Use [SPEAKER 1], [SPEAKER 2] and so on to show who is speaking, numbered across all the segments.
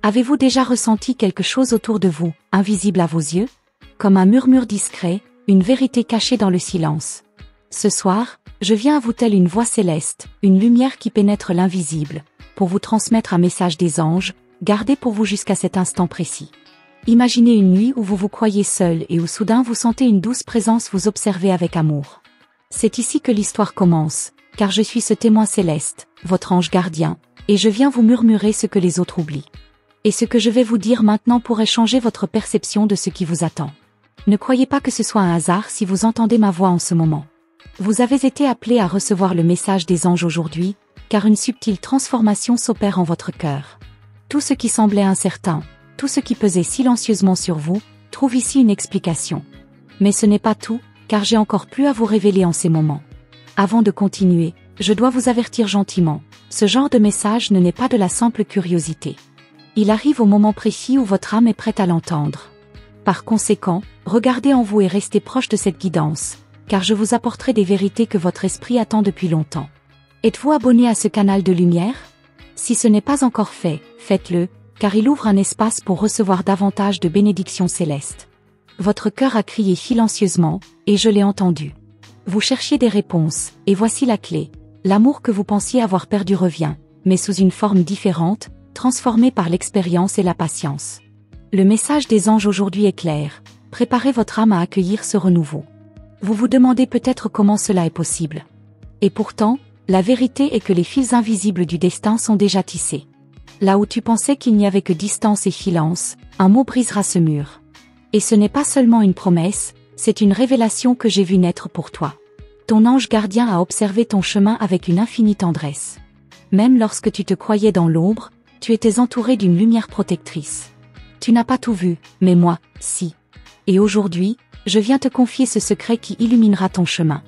[SPEAKER 1] Avez-vous déjà ressenti quelque chose autour de vous, invisible à vos yeux? Comme un murmure discret, une vérité cachée dans le silence. Ce soir, je viens à vous telle une voix céleste, une lumière qui pénètre l'invisible, pour vous transmettre un message des anges, gardé pour vous jusqu'à cet instant précis. Imaginez une nuit où vous vous croyez seul et où soudain vous sentez une douce présence vous observer avec amour. C'est ici que l'histoire commence, car je suis ce témoin céleste, votre ange gardien, et je viens vous murmurer ce que les autres oublient. Et ce que je vais vous dire maintenant pourrait changer votre perception de ce qui vous attend. Ne croyez pas que ce soit un hasard si vous entendez ma voix en ce moment. Vous avez été appelé à recevoir le message des anges aujourd'hui, car une subtile transformation s'opère en votre cœur. Tout ce qui semblait incertain, tout ce qui pesait silencieusement sur vous, trouve ici une explication. Mais ce n'est pas tout, car j'ai encore plus à vous révéler en ces moments. Avant de continuer, je dois vous avertir gentiment, ce genre de message ne n'est pas de la simple curiosité. Il arrive au moment précis où votre âme est prête à l'entendre. Par conséquent, regardez en vous et restez proche de cette guidance, car je vous apporterai des vérités que votre esprit attend depuis longtemps. Êtes-vous abonné à ce canal de lumière? Si ce n'est pas encore fait, faites-le, car il ouvre un espace pour recevoir davantage de bénédictions célestes. Votre cœur a crié silencieusement, et je l'ai entendu. Vous cherchiez des réponses, et voici la clé. L'amour que vous pensiez avoir perdu revient, mais sous une forme différente, transformé par l'expérience et la patience. Le message des anges aujourd'hui est clair. Préparez votre âme à accueillir ce renouveau. Vous vous demandez peut-être comment cela est possible. Et pourtant, la vérité est que les fils invisibles du destin sont déjà tissés. Là où tu pensais qu'il n'y avait que distance et silence, un mot brisera ce mur. Et ce n'est pas seulement une promesse, c'est une révélation que j'ai vue naître pour toi. Ton ange gardien a observé ton chemin avec une infinie tendresse. Même lorsque tu te croyais dans l'ombre, tu étais entouré d'une lumière protectrice. Tu n'as pas tout vu, mais moi, si. Et aujourd'hui, je viens te confier ce secret qui illuminera ton chemin.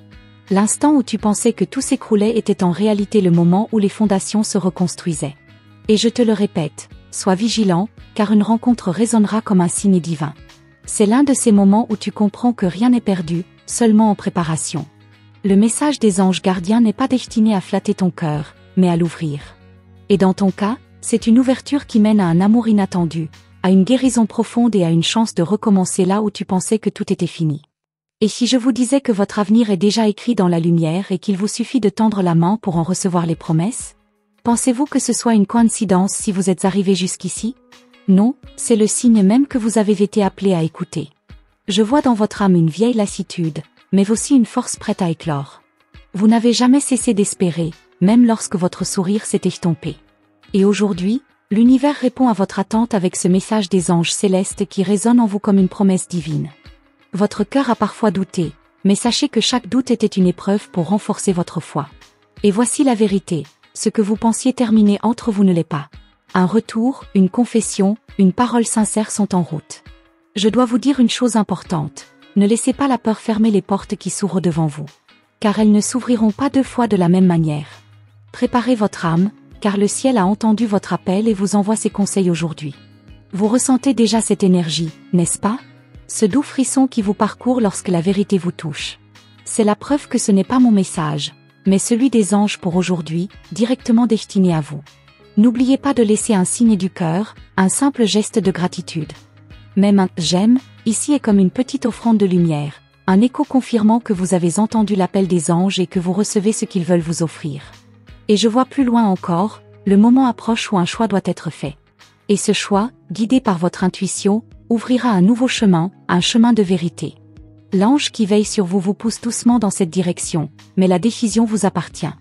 [SPEAKER 1] L'instant où tu pensais que tout s'écroulait était en réalité le moment où les fondations se reconstruisaient. Et je te le répète, sois vigilant, car une rencontre résonnera comme un signe divin. C'est l'un de ces moments où tu comprends que rien n'est perdu, seulement en préparation. Le message des anges gardiens n'est pas destiné à flatter ton cœur, mais à l'ouvrir. Et dans ton cas, c'est une ouverture qui mène à un amour inattendu, à une guérison profonde et à une chance de recommencer là où tu pensais que tout était fini. Et si je vous disais que votre avenir est déjà écrit dans la lumière et qu'il vous suffit de tendre la main pour en recevoir les promesses? Pensez-vous que ce soit une coïncidence si vous êtes arrivé jusqu'ici? Non, c'est le signe même que vous avez été appelé à écouter. Je vois dans votre âme une vieille lassitude, mais aussi une force prête à éclore. Vous n'avez jamais cessé d'espérer, même lorsque votre sourire s'est estompé. Et aujourd'hui, l'univers répond à votre attente avec ce message des anges célestes qui résonne en vous comme une promesse divine. Votre cœur a parfois douté, mais sachez que chaque doute était une épreuve pour renforcer votre foi. Et voici la vérité. Ce que vous pensiez terminer entre vous ne l'est pas. Un retour, une confession, une parole sincère sont en route. Je dois vous dire une chose importante. Ne laissez pas la peur fermer les portes qui s'ouvrent devant vous. Car elles ne s'ouvriront pas deux fois de la même manière. Préparez votre âme, car le ciel a entendu votre appel et vous envoie ses conseils aujourd'hui. Vous ressentez déjà cette énergie, n'est-ce pas? Ce doux frisson qui vous parcourt lorsque la vérité vous touche. C'est la preuve que ce n'est pas mon message, mais celui des anges pour aujourd'hui, directement destiné à vous. N'oubliez pas de laisser un signe du cœur, un simple geste de gratitude. Même un « j'aime » ici est comme une petite offrande de lumière, un écho confirmant que vous avez entendu l'appel des anges et que vous recevez ce qu'ils veulent vous offrir. Et je vois plus loin encore, le moment approche où un choix doit être fait. Et ce choix, guidé par votre intuition, ouvrira un nouveau chemin, un chemin de vérité. L'ange qui veille sur vous vous pousse doucement dans cette direction, mais la décision vous appartient.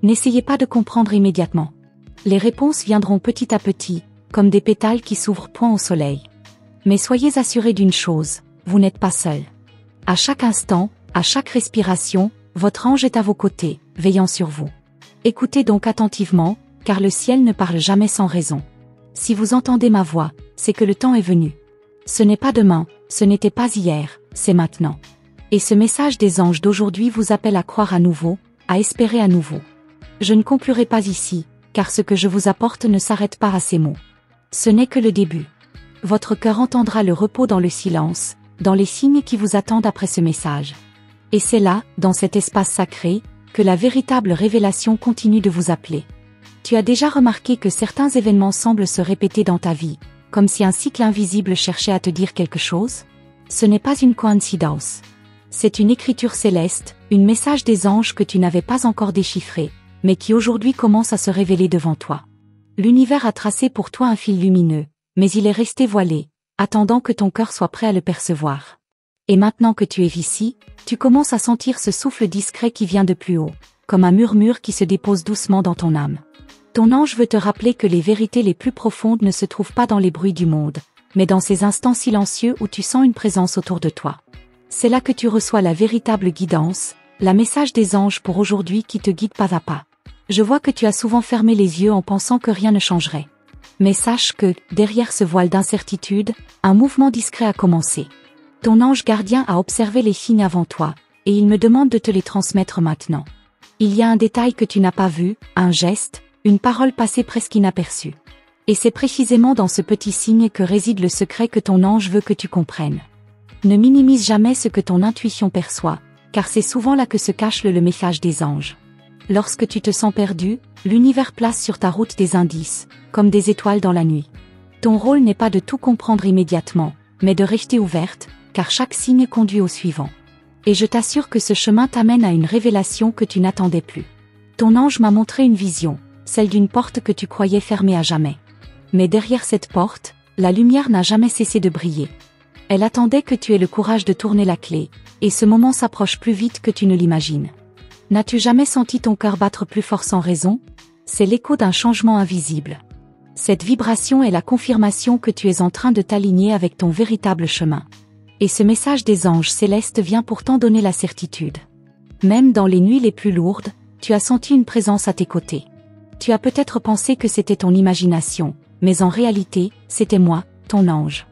[SPEAKER 1] N'essayez pas de comprendre immédiatement. Les réponses viendront petit à petit, comme des pétales qui s'ouvrent point au soleil. Mais soyez assurés d'une chose, vous n'êtes pas seul. À chaque instant, à chaque respiration, votre ange est à vos côtés, veillant sur vous. Écoutez donc attentivement, car le ciel ne parle jamais sans raison. Si vous entendez ma voix, c'est que le temps est venu. Ce n'est pas demain, ce n'était pas hier, c'est maintenant. Et ce message des anges d'aujourd'hui vous appelle à croire à nouveau, à espérer à nouveau. Je ne conclurai pas ici, car ce que je vous apporte ne s'arrête pas à ces mots. Ce n'est que le début. Votre cœur entendra le repos dans le silence, dans les signes qui vous attendent après ce message. Et c'est là, dans cet espace sacré, que la véritable révélation continue de vous appeler. Tu as déjà remarqué que certains événements semblent se répéter dans ta vie, comme si un cycle invisible cherchait à te dire quelque chose? Ce n'est pas une coïncidence. C'est une écriture céleste, un message des anges que tu n'avais pas encore déchiffré, mais qui aujourd'hui commence à se révéler devant toi. L'univers a tracé pour toi un fil lumineux, mais il est resté voilé, attendant que ton cœur soit prêt à le percevoir. Et maintenant que tu es ici, tu commences à sentir ce souffle discret qui vient de plus haut, comme un murmure qui se dépose doucement dans ton âme. Ton ange veut te rappeler que les vérités les plus profondes ne se trouvent pas dans les bruits du monde, mais dans ces instants silencieux où tu sens une présence autour de toi. C'est là que tu reçois la véritable guidance, la message des anges pour aujourd'hui qui te guide pas à pas. Je vois que tu as souvent fermé les yeux en pensant que rien ne changerait. Mais sache que, derrière ce voile d'incertitude, un mouvement discret a commencé. Ton ange gardien a observé les signes avant toi, et il me demande de te les transmettre maintenant. Il y a un détail que tu n'as pas vu, un geste, une parole passée presque inaperçue. Et c'est précisément dans ce petit signe que réside le secret que ton ange veut que tu comprennes. Ne minimise jamais ce que ton intuition perçoit, car c'est souvent là que se cache le message des anges. Lorsque tu te sens perdu, l'univers place sur ta route des indices, comme des étoiles dans la nuit. Ton rôle n'est pas de tout comprendre immédiatement, mais de rester ouverte, car chaque signe conduit au suivant. Et je t'assure que ce chemin t'amène à une révélation que tu n'attendais plus. Ton ange m'a montré une vision, celle d'une porte que tu croyais fermée à jamais. Mais derrière cette porte, la lumière n'a jamais cessé de briller. Elle attendait que tu aies le courage de tourner la clé, et ce moment s'approche plus vite que tu ne l'imagines. N'as-tu jamais senti ton cœur battre plus fort sans raison? C'est l'écho d'un changement invisible. Cette vibration est la confirmation que tu es en train de t'aligner avec ton véritable chemin. Et ce message des anges célestes vient pourtant donner la certitude. Même dans les nuits les plus lourdes, tu as senti une présence à tes côtés. Tu as peut-être pensé que c'était ton imagination, mais en réalité, c'était moi, ton ange.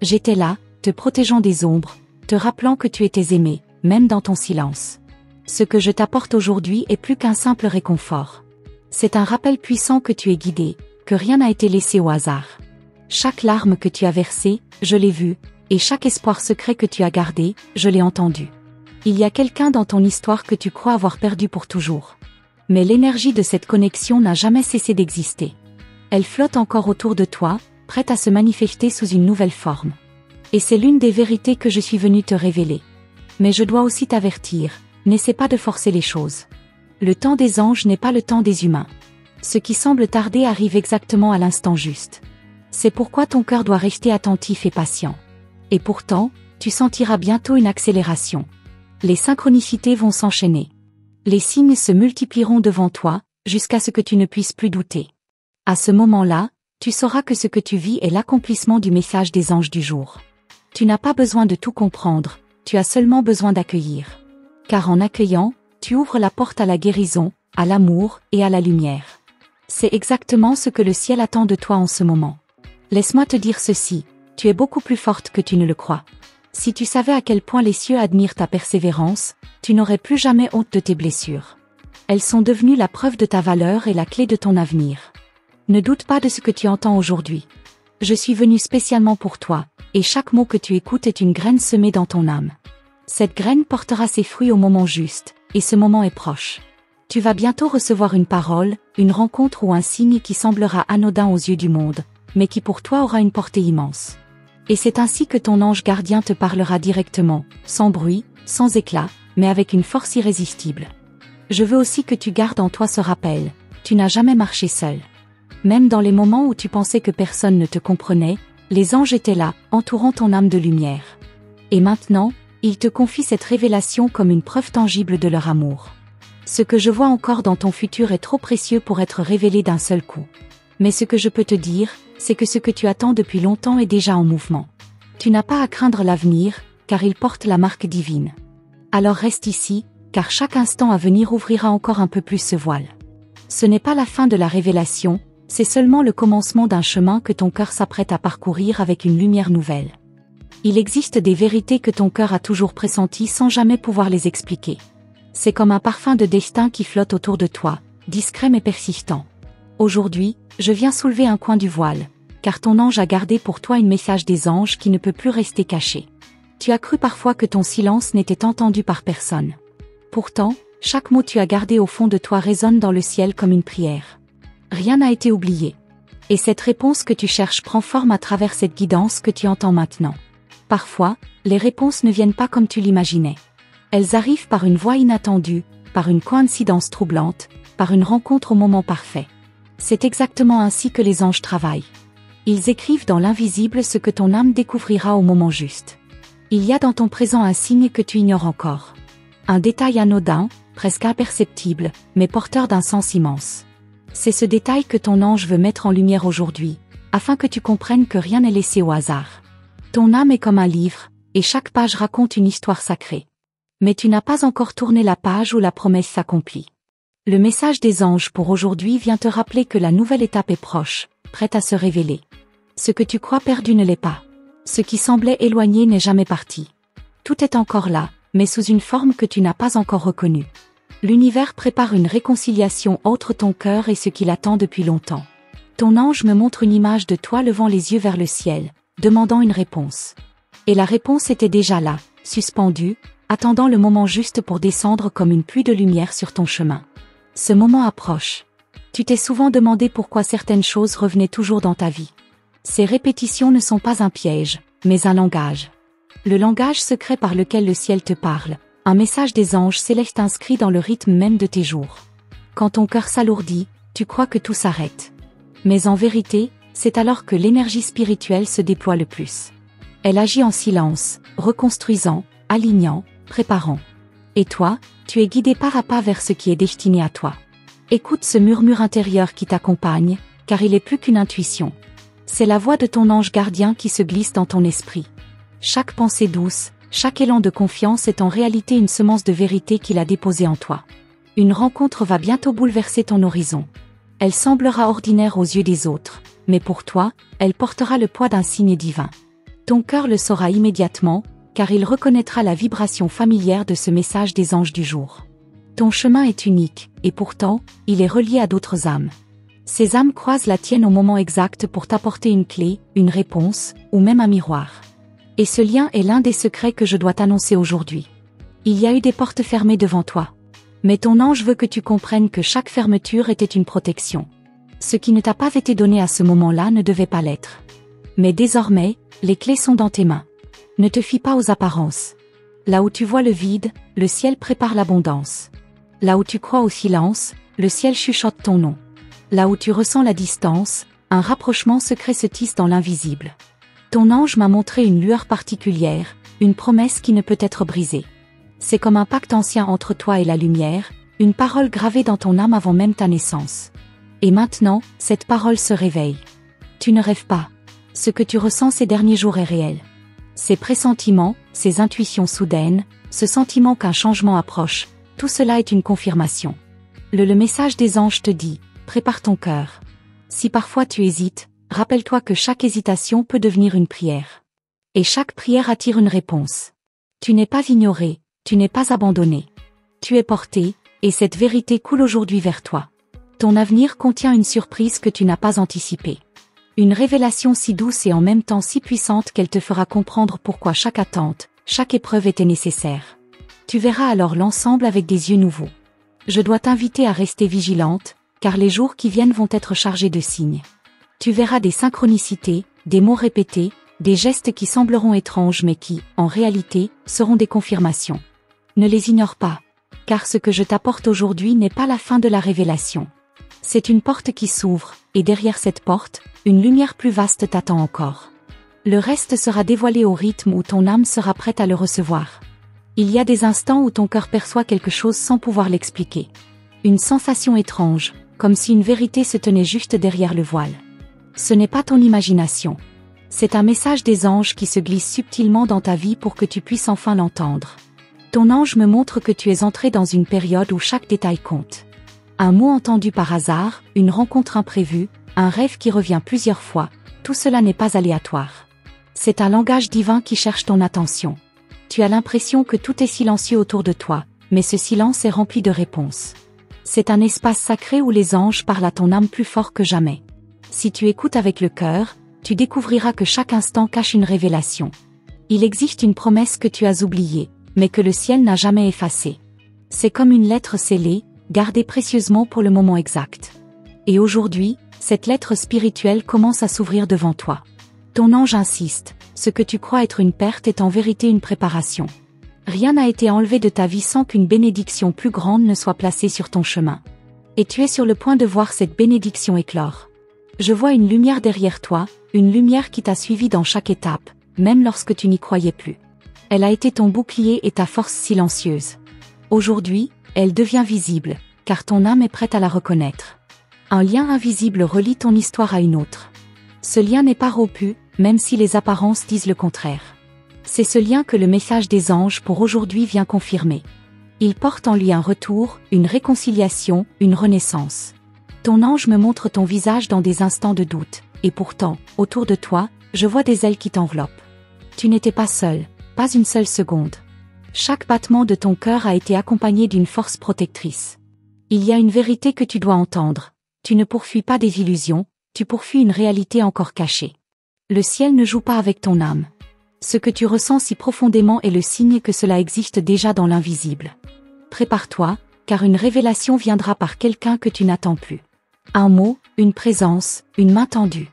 [SPEAKER 1] J'étais là, te protégeant des ombres, te rappelant que tu étais aimé, même dans ton silence. Ce que je t'apporte aujourd'hui est plus qu'un simple réconfort. C'est un rappel puissant que tu es guidé, que rien n'a été laissé au hasard. Chaque larme que tu as versée, je l'ai vue, et chaque espoir secret que tu as gardé, je l'ai entendu. Il y a quelqu'un dans ton histoire que tu crois avoir perdu pour toujours. Mais l'énergie de cette connexion n'a jamais cessé d'exister. Elle flotte encore autour de toi, prête à se manifester sous une nouvelle forme. Et c'est l'une des vérités que je suis venue te révéler. Mais je dois aussi t'avertir, n'essaie pas de forcer les choses. Le temps des anges n'est pas le temps des humains. Ce qui semble tarder arrive exactement à l'instant juste. C'est pourquoi ton cœur doit rester attentif et patient. Et pourtant, tu sentiras bientôt une accélération. Les synchronicités vont s'enchaîner. Les signes se multiplieront devant toi, jusqu'à ce que tu ne puisses plus douter. À ce moment-là, tu sauras que ce que tu vis est l'accomplissement du message des anges du jour. Tu n'as pas besoin de tout comprendre, tu as seulement besoin d'accueillir. Car en accueillant, tu ouvres la porte à la guérison, à l'amour et à la lumière. C'est exactement ce que le ciel attend de toi en ce moment. Laisse-moi te dire ceci. Tu es beaucoup plus forte que tu ne le crois. Si tu savais à quel point les cieux admirent ta persévérance, tu n'aurais plus jamais honte de tes blessures. Elles sont devenues la preuve de ta valeur et la clé de ton avenir. Ne doute pas de ce que tu entends aujourd'hui. Je suis venue spécialement pour toi, et chaque mot que tu écoutes est une graine semée dans ton âme. Cette graine portera ses fruits au moment juste, et ce moment est proche. Tu vas bientôt recevoir une parole, une rencontre ou un signe qui semblera anodin aux yeux du monde, mais qui pour toi aura une portée immense. Et c'est ainsi que ton ange gardien te parlera directement, sans bruit, sans éclat, mais avec une force irrésistible. Je veux aussi que tu gardes en toi ce rappel, tu n'as jamais marché seul. Même dans les moments où tu pensais que personne ne te comprenait, les anges étaient là, entourant ton âme de lumière. Et maintenant, ils te confient cette révélation comme une preuve tangible de leur amour. Ce que je vois encore dans ton futur est trop précieux pour être révélé d'un seul coup. Mais ce que je peux te dire, c'est que ce que tu attends depuis longtemps est déjà en mouvement. Tu n'as pas à craindre l'avenir, car il porte la marque divine. Alors reste ici, car chaque instant à venir ouvrira encore un peu plus ce voile. Ce n'est pas la fin de la révélation, c'est seulement le commencement d'un chemin que ton cœur s'apprête à parcourir avec une lumière nouvelle. Il existe des vérités que ton cœur a toujours pressenties sans jamais pouvoir les expliquer. C'est comme un parfum de destin qui flotte autour de toi, discret mais persistant. Aujourd'hui, je viens soulever un coin du voile, car ton ange a gardé pour toi un message des anges qui ne peut plus rester caché. Tu as cru parfois que ton silence n'était entendu par personne. Pourtant, chaque mot tu as gardé au fond de toi résonne dans le ciel comme une prière. Rien n'a été oublié. Et cette réponse que tu cherches prend forme à travers cette guidance que tu entends maintenant. Parfois, les réponses ne viennent pas comme tu l'imaginais. Elles arrivent par une voie inattendue, par une coïncidence troublante, par une rencontre au moment parfait. C'est exactement ainsi que les anges travaillent. Ils écrivent dans l'invisible ce que ton âme découvrira au moment juste. Il y a dans ton présent un signe que tu ignores encore. Un détail anodin, presque imperceptible, mais porteur d'un sens immense. C'est ce détail que ton ange veut mettre en lumière aujourd'hui, afin que tu comprennes que rien n'est laissé au hasard. Ton âme est comme un livre, et chaque page raconte une histoire sacrée. Mais tu n'as pas encore tourné la page où la promesse s'accomplit. Le message des anges pour aujourd'hui vient te rappeler que la nouvelle étape est proche, prête à se révéler. Ce que tu crois perdu ne l'est pas. Ce qui semblait éloigné n'est jamais parti. Tout est encore là, mais sous une forme que tu n'as pas encore reconnue. L'univers prépare une réconciliation entre ton cœur et ce qu'il attend depuis longtemps. Ton ange me montre une image de toi levant les yeux vers le ciel, demandant une réponse. Et la réponse était déjà là, suspendue, attendant le moment juste pour descendre comme une pluie de lumière sur ton chemin. Ce moment approche. Tu t'es souvent demandé pourquoi certaines choses revenaient toujours dans ta vie. Ces répétitions ne sont pas un piège, mais un langage. Le langage secret par lequel le ciel te parle, un message des anges célestes inscrit dans le rythme même de tes jours. Quand ton cœur s'alourdit, tu crois que tout s'arrête. Mais en vérité, c'est alors que l'énergie spirituelle se déploie le plus. Elle agit en silence, reconstruisant, alignant, préparant. Et toi, tu es guidé pas à pas vers ce qui est destiné à toi. Écoute ce murmure intérieur qui t'accompagne, car il est plus qu'une intuition. C'est la voix de ton ange gardien qui se glisse dans ton esprit. Chaque pensée douce, chaque élan de confiance est en réalité une semence de vérité qu'il a déposée en toi. Une rencontre va bientôt bouleverser ton horizon. Elle semblera ordinaire aux yeux des autres, mais pour toi, elle portera le poids d'un signe divin. Ton cœur le saura immédiatement, car il reconnaîtra la vibration familière de ce message des anges du jour. Ton chemin est unique, et pourtant, il est relié à d'autres âmes. Ces âmes croisent la tienne au moment exact pour t'apporter une clé, une réponse, ou même un miroir. Et ce lien est l'un des secrets que je dois t'annoncer aujourd'hui. Il y a eu des portes fermées devant toi. Mais ton ange veut que tu comprennes que chaque fermeture était une protection. Ce qui ne t'a pas été donné à ce moment-là ne devait pas l'être. Mais désormais, les clés sont dans tes mains. Ne te fie pas aux apparences. Là où tu vois le vide, le ciel prépare l'abondance. Là où tu crois au silence, le ciel chuchote ton nom. Là où tu ressens la distance, un rapprochement secret se tisse dans l'invisible. Ton ange m'a montré une lueur particulière, une promesse qui ne peut être brisée. C'est comme un pacte ancien entre toi et la lumière, une parole gravée dans ton âme avant même ta naissance. Et maintenant, cette parole se réveille. Tu ne rêves pas. Ce que tu ressens ces derniers jours est réel. Ces pressentiments, ces intuitions soudaines, ce sentiment qu'un changement approche, tout cela est une confirmation. Le message des anges te dit, prépare ton cœur. Si parfois tu hésites, rappelle-toi que chaque hésitation peut devenir une prière. Et chaque prière attire une réponse. Tu n'es pas ignoré, tu n'es pas abandonné. Tu es porté, et cette vérité coule aujourd'hui vers toi. Ton avenir contient une surprise que tu n'as pas anticipée. Une révélation si douce et en même temps si puissante qu'elle te fera comprendre pourquoi chaque attente, chaque épreuve était nécessaire. Tu verras alors l'ensemble avec des yeux nouveaux. Je dois t'inviter à rester vigilante, car les jours qui viennent vont être chargés de signes. Tu verras des synchronicités, des mots répétés, des gestes qui sembleront étranges mais qui, en réalité, seront des confirmations. Ne les ignore pas, car ce que je t'apporte aujourd'hui n'est pas la fin de la révélation. C'est une porte qui s'ouvre, et derrière cette porte, une lumière plus vaste t'attend encore. Le reste sera dévoilé au rythme où ton âme sera prête à le recevoir. Il y a des instants où ton cœur perçoit quelque chose sans pouvoir l'expliquer. Une sensation étrange, comme si une vérité se tenait juste derrière le voile. Ce n'est pas ton imagination. C'est un message des anges qui se glisse subtilement dans ta vie pour que tu puisses enfin l'entendre. Ton ange me montre que tu es entré dans une période où chaque détail compte. Un mot entendu par hasard, une rencontre imprévue, un rêve qui revient plusieurs fois, tout cela n'est pas aléatoire. C'est un langage divin qui cherche ton attention. Tu as l'impression que tout est silencieux autour de toi, mais ce silence est rempli de réponses. C'est un espace sacré où les anges parlent à ton âme plus fort que jamais. Si tu écoutes avec le cœur, tu découvriras que chaque instant cache une révélation. Il existe une promesse que tu as oubliée, mais que le ciel n'a jamais effacée. C'est comme une lettre scellée, gardée précieusement pour le moment exact. Et aujourd'hui, cette lettre spirituelle commence à s'ouvrir devant toi. Ton ange insiste, ce que tu crois être une perte est en vérité une préparation. Rien n'a été enlevé de ta vie sans qu'une bénédiction plus grande ne soit placée sur ton chemin. Et tu es sur le point de voir cette bénédiction éclore. Je vois une lumière derrière toi, une lumière qui t'a suivi dans chaque étape, même lorsque tu n'y croyais plus. Elle a été ton bouclier et ta force silencieuse. Aujourd'hui, elle devient visible, car ton âme est prête à la reconnaître. Un lien invisible relie ton histoire à une autre. Ce lien n'est pas rompu, même si les apparences disent le contraire. C'est ce lien que le message des anges pour aujourd'hui vient confirmer. Il porte en lui un retour, une réconciliation, une renaissance. Ton ange me montre ton visage dans des instants de doute, et pourtant, autour de toi, je vois des ailes qui t'enveloppent. Tu n'étais pas seul, pas une seule seconde. Chaque battement de ton cœur a été accompagné d'une force protectrice. Il y a une vérité que tu dois entendre. Tu ne pourfuis pas des illusions, tu pourfuis une réalité encore cachée. Le ciel ne joue pas avec ton âme. Ce que tu ressens si profondément est le signe que cela existe déjà dans l'invisible. Prépare-toi, car une révélation viendra par quelqu'un que tu n'attends plus. Un mot, une présence, une main tendue.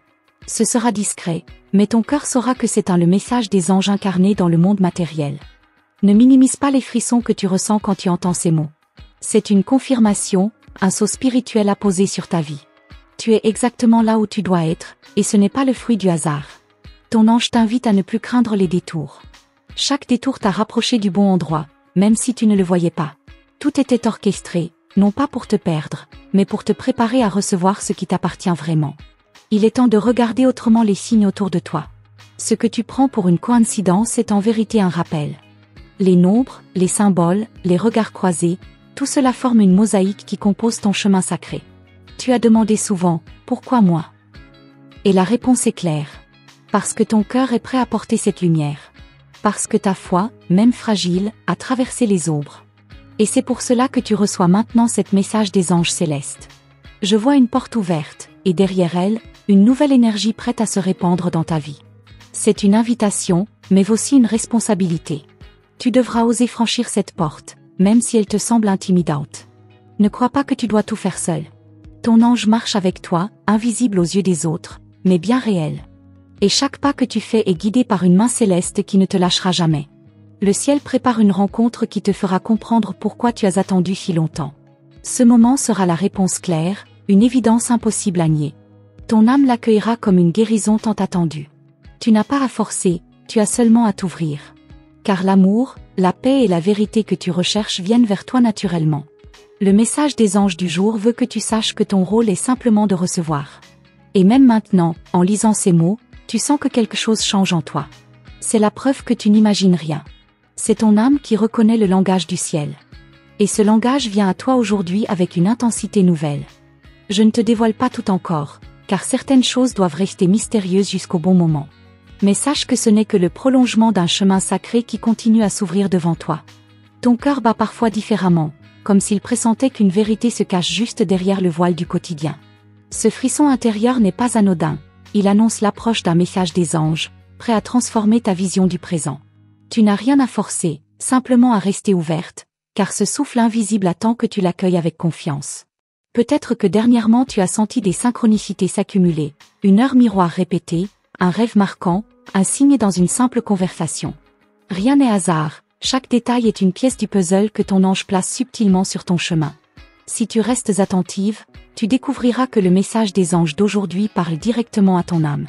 [SPEAKER 1] Ce sera discret, mais ton cœur saura que c'est le message des anges incarnés dans le monde matériel. Ne minimise pas les frissons que tu ressens quand tu entends ces mots. C'est une confirmation, un sceau spirituel apposé sur ta vie. Tu es exactement là où tu dois être, et ce n'est pas le fruit du hasard. Ton ange t'invite à ne plus craindre les détours. Chaque détour t'a rapproché du bon endroit, même si tu ne le voyais pas. Tout était orchestré, non pas pour te perdre, mais pour te préparer à recevoir ce qui t'appartient vraiment. Il est temps de regarder autrement les signes autour de toi. Ce que tu prends pour une coïncidence est en vérité un rappel. Les nombres, les symboles, les regards croisés, tout cela forme une mosaïque qui compose ton chemin sacré. Tu as demandé souvent, pourquoi moi? Et la réponse est claire. Parce que ton cœur est prêt à porter cette lumière. Parce que ta foi, même fragile, a traversé les ombres. Et c'est pour cela que tu reçois maintenant cet message des anges célestes. Je vois une porte ouverte, et derrière elle, une nouvelle énergie prête à se répandre dans ta vie. C'est une invitation, mais aussi une responsabilité. Tu devras oser franchir cette porte, même si elle te semble intimidante. Ne crois pas que tu dois tout faire seul. Ton ange marche avec toi, invisible aux yeux des autres, mais bien réel. Et chaque pas que tu fais est guidé par une main céleste qui ne te lâchera jamais. Le ciel prépare une rencontre qui te fera comprendre pourquoi tu as attendu si longtemps. Ce moment sera la réponse claire, une évidence impossible à nier. Ton âme l'accueillera comme une guérison tant attendue. Tu n'as pas à forcer, tu as seulement à t'ouvrir. Car l'amour, la paix et la vérité que tu recherches viennent vers toi naturellement. Le message des anges du jour veut que tu saches que ton rôle est simplement de recevoir. Et même maintenant, en lisant ces mots, tu sens que quelque chose change en toi. C'est la preuve que tu n'imagines rien. C'est ton âme qui reconnaît le langage du ciel. Et ce langage vient à toi aujourd'hui avec une intensité nouvelle. Je ne te dévoile pas tout encore, car certaines choses doivent rester mystérieuses jusqu'au bon moment. Mais sache que ce n'est que le prolongement d'un chemin sacré qui continue à s'ouvrir devant toi. Ton cœur bat parfois différemment, comme s'il pressentait qu'une vérité se cache juste derrière le voile du quotidien. Ce frisson intérieur n'est pas anodin, il annonce l'approche d'un message des anges, prêt à transformer ta vision du présent. Tu n'as rien à forcer, simplement à rester ouverte, car ce souffle invisible attend que tu l'accueilles avec confiance. Peut-être que dernièrement tu as senti des synchronicités s'accumuler, une heure miroir répétée, un rêve marquant, un signe dans une simple conversation. Rien n'est hasard, chaque détail est une pièce du puzzle que ton ange place subtilement sur ton chemin. Si tu restes attentive, tu découvriras que le message des anges d'aujourd'hui parle directement à ton âme.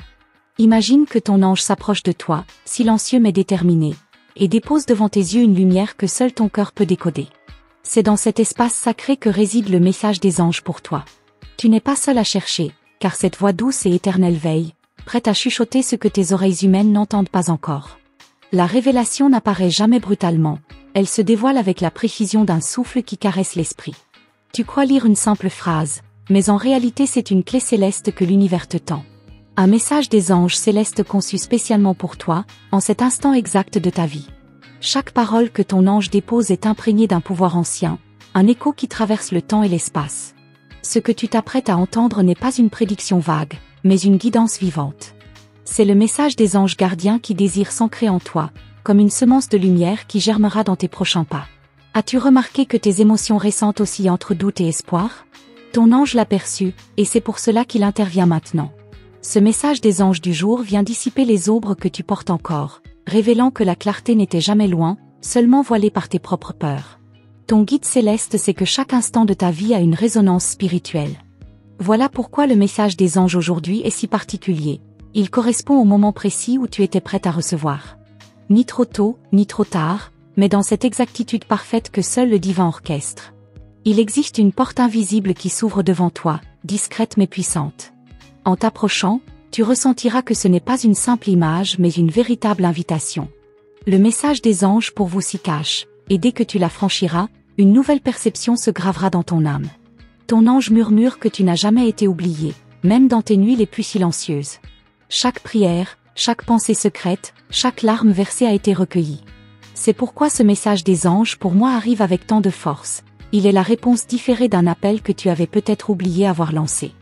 [SPEAKER 1] Imagine que ton ange s'approche de toi, silencieux mais déterminé, et dépose devant tes yeux une lumière que seul ton cœur peut décoder. C'est dans cet espace sacré que réside le message des anges pour toi. Tu n'es pas seul à chercher, car cette voix douce et éternelle veille, prête à chuchoter ce que tes oreilles humaines n'entendent pas encore. La révélation n'apparaît jamais brutalement, elle se dévoile avec la précision d'un souffle qui caresse l'esprit. Tu crois lire une simple phrase, mais en réalité c'est une clé céleste que l'univers te tend. Un message des anges célestes conçu spécialement pour toi, en cet instant exact de ta vie. Chaque parole que ton ange dépose est imprégnée d'un pouvoir ancien, un écho qui traverse le temps et l'espace. Ce que tu t'apprêtes à entendre n'est pas une prédiction vague, mais une guidance vivante. C'est le message des anges gardiens qui désirent s'ancrer en toi, comme une semence de lumière qui germera dans tes prochains pas. As-tu remarqué que tes émotions récentes oscillent entre doute et espoir? Ton ange l'a perçu, et c'est pour cela qu'il intervient maintenant. Ce message des anges du jour vient dissiper les ombres que tu portes encore, révélant que la clarté n'était jamais loin, seulement voilée par tes propres peurs. Ton guide céleste sait que chaque instant de ta vie a une résonance spirituelle. Voilà pourquoi le message des anges aujourd'hui est si particulier. Il correspond au moment précis où tu étais prête à recevoir. Ni trop tôt, ni trop tard, mais dans cette exactitude parfaite que seul le divin orchestre. Il existe une porte invisible qui s'ouvre devant toi, discrète mais puissante. En t'approchant, tu ressentiras que ce n'est pas une simple image mais une véritable invitation. Le message des anges pour vous s'y cache, et dès que tu la franchiras, une nouvelle perception se gravera dans ton âme. Ton ange murmure que tu n'as jamais été oublié, même dans tes nuits les plus silencieuses. Chaque prière, chaque pensée secrète, chaque larme versée a été recueillie. C'est pourquoi ce message des anges pour moi arrive avec tant de force. Il est la réponse différée d'un appel que tu avais peut-être oublié avoir lancé.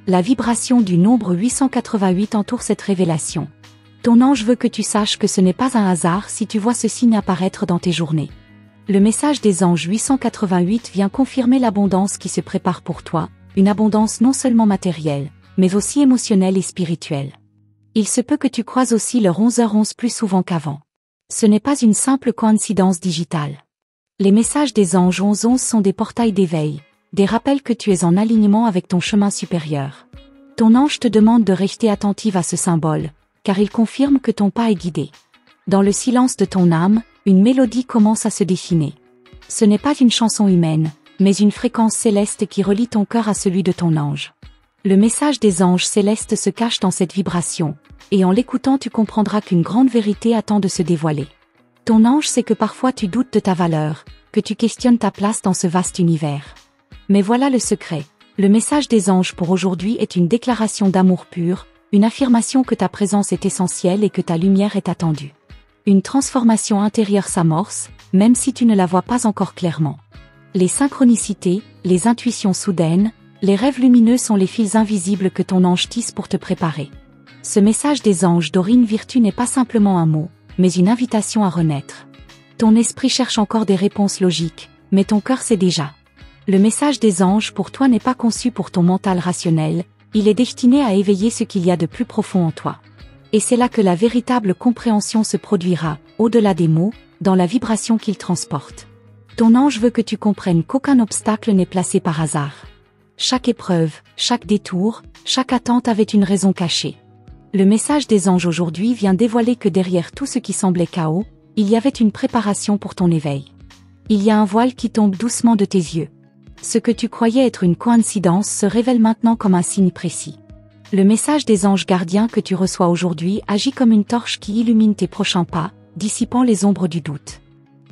[SPEAKER 1] La vibration du nombre 888 entoure cette révélation. Ton ange veut que tu saches que ce n'est pas un hasard si tu vois ce signe apparaître dans tes journées. Le message des anges 888 vient confirmer l'abondance qui se prépare pour toi, une abondance non seulement matérielle, mais aussi émotionnelle et spirituelle. Il se peut que tu croises aussi l'heure 11h11 plus souvent qu'avant. Ce n'est pas une simple coïncidence digitale. Les messages des anges 1111 sont des portails d'éveil, des rappels que tu es en alignement avec ton chemin supérieur. Ton ange te demande de rester attentive à ce symbole, car il confirme que ton pas est guidé. Dans le silence de ton âme, une mélodie commence à se dessiner. Ce n'est pas une chanson humaine, mais une fréquence céleste qui relie ton cœur à celui de ton ange. Le message des anges célestes se cache dans cette vibration, et en l'écoutant tu comprendras qu'une grande vérité attend de se dévoiler. Ton ange sait que parfois tu doutes de ta valeur, que tu questionnes ta place dans ce vaste univers. Mais voilà le secret. Le message des anges pour aujourd'hui est une déclaration d'amour pur, une affirmation que ta présence est essentielle et que ta lumière est attendue. Une transformation intérieure s'amorce, même si tu ne la vois pas encore clairement. Les synchronicités, les intuitions soudaines, les rêves lumineux sont les fils invisibles que ton ange tisse pour te préparer. Ce message des anges d'Aurine Virtue n'est pas simplement un mot, mais une invitation à renaître. Ton esprit cherche encore des réponses logiques, mais ton cœur sait déjà. Le message des anges pour toi n'est pas conçu pour ton mental rationnel, il est destiné à éveiller ce qu'il y a de plus profond en toi. Et c'est là que la véritable compréhension se produira, au-delà des mots, dans la vibration qu'il transporte. Ton ange veut que tu comprennes qu'aucun obstacle n'est placé par hasard. Chaque épreuve, chaque détour, chaque attente avait une raison cachée. Le message des anges aujourd'hui vient dévoiler que derrière tout ce qui semblait chaos, il y avait une préparation pour ton éveil. Il y a un voile qui tombe doucement de tes yeux. Ce que tu croyais être une coïncidence se révèle maintenant comme un signe précis. Le message des anges gardiens que tu reçois aujourd'hui agit comme une torche qui illumine tes prochains pas, dissipant les ombres du doute.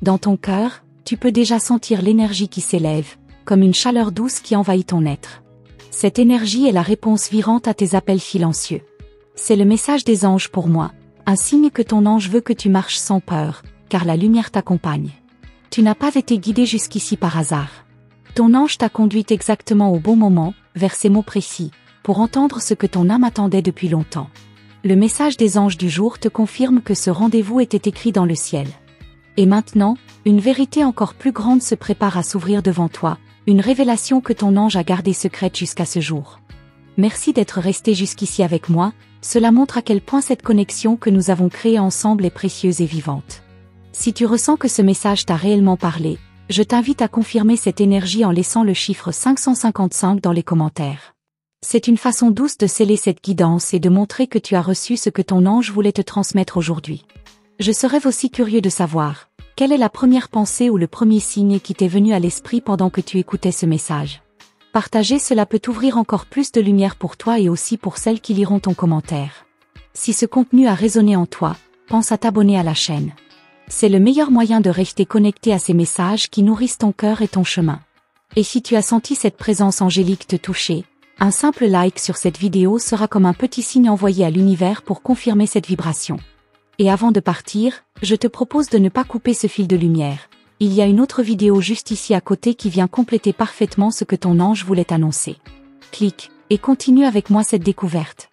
[SPEAKER 1] Dans ton cœur, tu peux déjà sentir l'énergie qui s'élève, comme une chaleur douce qui envahit ton être. Cette énergie est la réponse virante à tes appels silencieux. C'est le message des anges pour moi, un signe que ton ange veut que tu marches sans peur, car la lumière t'accompagne. Tu n'as pas été guidé jusqu'ici par hasard. Ton ange t'a conduit exactement au bon moment, vers ces mots précis, pour entendre ce que ton âme attendait depuis longtemps. Le message des anges du jour te confirme que ce rendez-vous était écrit dans le ciel. Et maintenant, une vérité encore plus grande se prépare à s'ouvrir devant toi, une révélation que ton ange a gardée secrète jusqu'à ce jour. Merci d'être resté jusqu'ici avec moi, cela montre à quel point cette connexion que nous avons créée ensemble est précieuse et vivante. Si tu ressens que ce message t'a réellement parlé, je t'invite à confirmer cette énergie en laissant le chiffre 555 dans les commentaires. C'est une façon douce de sceller cette guidance et de montrer que tu as reçu ce que ton ange voulait te transmettre aujourd'hui. Je serais aussi curieux de savoir, quelle est la première pensée ou le premier signe qui t'est venu à l'esprit pendant que tu écoutais ce message. Partager cela peut ouvrir encore plus de lumière pour toi et aussi pour celles qui liront ton commentaire. Si ce contenu a résonné en toi, pense à t'abonner à la chaîne. C'est le meilleur moyen de rester connecté à ces messages qui nourrissent ton cœur et ton chemin. Et si tu as senti cette présence angélique te toucher, un simple like sur cette vidéo sera comme un petit signe envoyé à l'univers pour confirmer cette vibration. Et avant de partir, je te propose de ne pas couper ce fil de lumière. Il y a une autre vidéo juste ici à côté qui vient compléter parfaitement ce que ton ange voulait annoncer. Clique, et continue avec moi cette découverte.